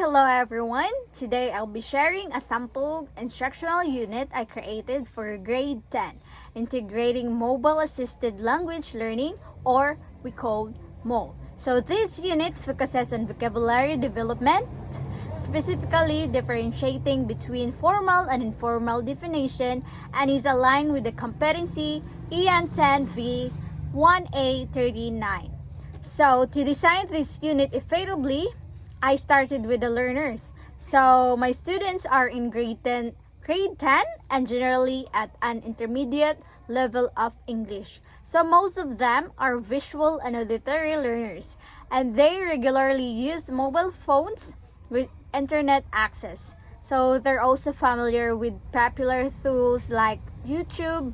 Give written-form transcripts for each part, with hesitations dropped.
hello everyone. Today I'll be sharing a sample instructional unit I created for grade 10, integrating mobile assisted language learning, or we call MOL. So this unit focuses on vocabulary development, specifically differentiating between formal and informal definition, and is aligned with the competency EN 10 v 1A39. So to design this unit effectively, I started with the learners. So my students are in grade 10 and generally at an intermediate level of English. So most of them are visual and auditory learners, and they regularly use mobile phones with internet access. So they're also familiar with popular tools like YouTube,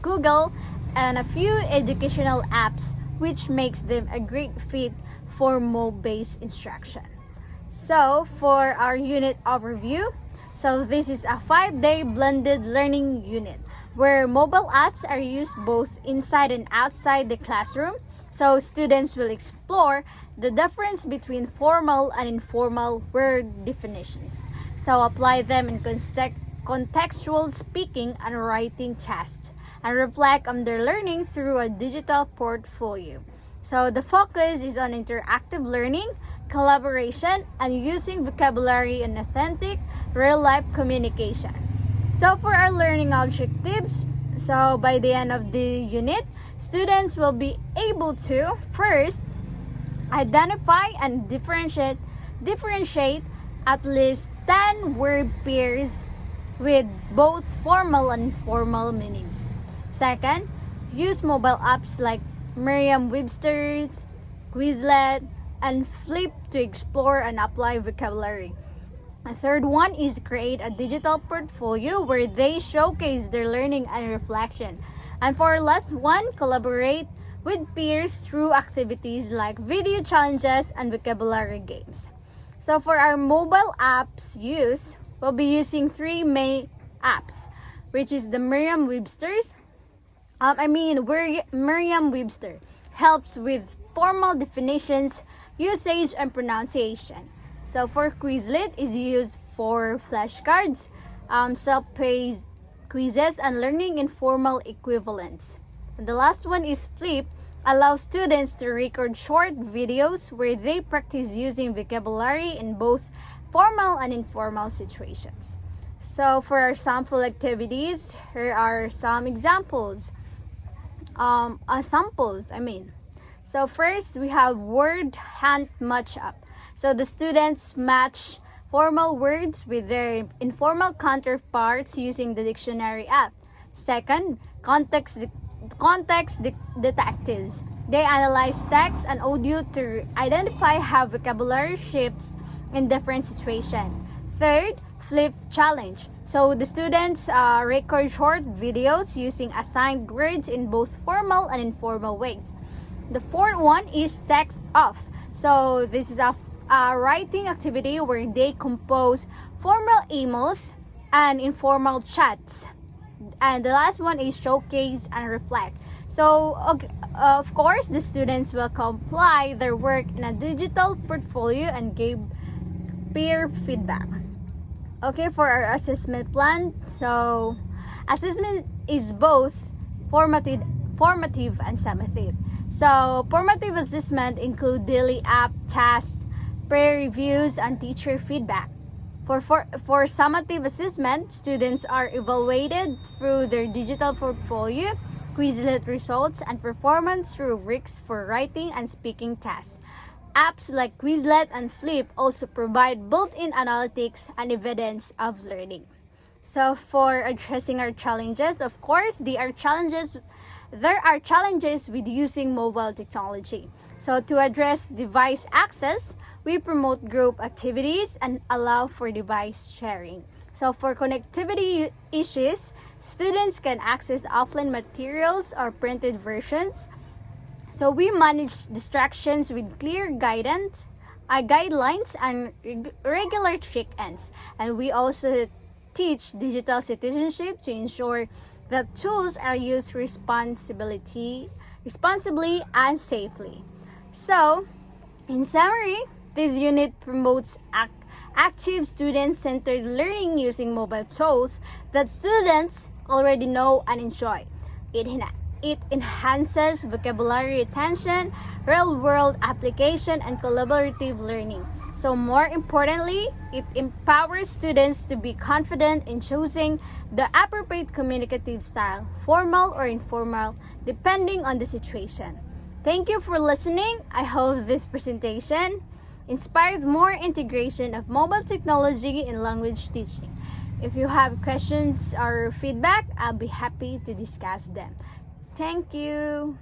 Google, and a few educational apps, which makes them a great fit for mobile-based instruction. So for our unit overview, so this is a 5-day blended learning unit where mobile apps are used both inside and outside the classroom. So students will explore the difference between formal and informal word definitions. So apply them in contextual speaking and writing tests, and reflect on their learning through a digital portfolio. So the focus is on interactive learning, collaboration, and using vocabulary in authentic, real-life communication. So for our learning objectives, so by the end of the unit, students will be able to first identify and differentiate at least 10 word pairs with both formal and informal meanings. Second, use mobile apps like Merriam-Webster's, Quizlet, and Flip to explore and apply vocabulary. A third one is create a digital portfolio where they showcase their learning and reflection. And for our last one, collaborate with peers through activities like video challenges and vocabulary games. So for our mobile apps use, we'll be using 3 main apps, which is the Merriam-Webster's. Merriam-Webster helps with formal definitions, usage, and pronunciation. So for Quizlet is used for flashcards, self-paced quizzes, and learning informal equivalents. And the last one is Flip, allows students to record short videos where they practice using vocabulary in both formal and informal situations. So for our sample activities, here are some examples. So first we have word hunt matchup. So the students match formal words with their informal counterparts using the dictionary app. Second, context detectives. They analyze text and audio to identify how vocabulary shifts in different situations. Third, Flip challenge. So the students record short videos using assigned words in both formal and informal ways. The fourth one is text off. So this is a writing activity where they compose formal emails and informal chats. And the last one is showcase and reflect. So of course, the students will compile their work in a digital portfolio and give peer feedback. Okay, for our assessment plan, so assessment is both formative and summative. So formative assessment include daily app tasks, peer reviews, and teacher feedback. For summative assessment, students are evaluated through their digital portfolio, Quizlet results, and performance rubrics for writing and speaking tasks. Apps like Quizlet and Flip also provide built-in analytics and evidence of learning. So for addressing our challenges, of course, there are challenges with using mobile technology. So to address device access, we promote group activities and allow for device sharing. So for connectivity issues, students can access offline materials or printed versions. So we manage distractions with clear guidelines and regular check-ins. And we also teach digital citizenship to ensure that tools are used responsibly and safely. So, in summary, this unit promotes active student-centered learning using mobile tools that students already know and enjoy. It enhances vocabulary retention, real-world application, and collaborative learning. So more importantly, it empowers students to be confident in choosing the appropriate communicative style, formal or informal, depending on the situation. Thank you for listening. I hope this presentation inspires more integration of mobile technology in language teaching. If you have questions or feedback, I'll be happy to discuss them. Thank you.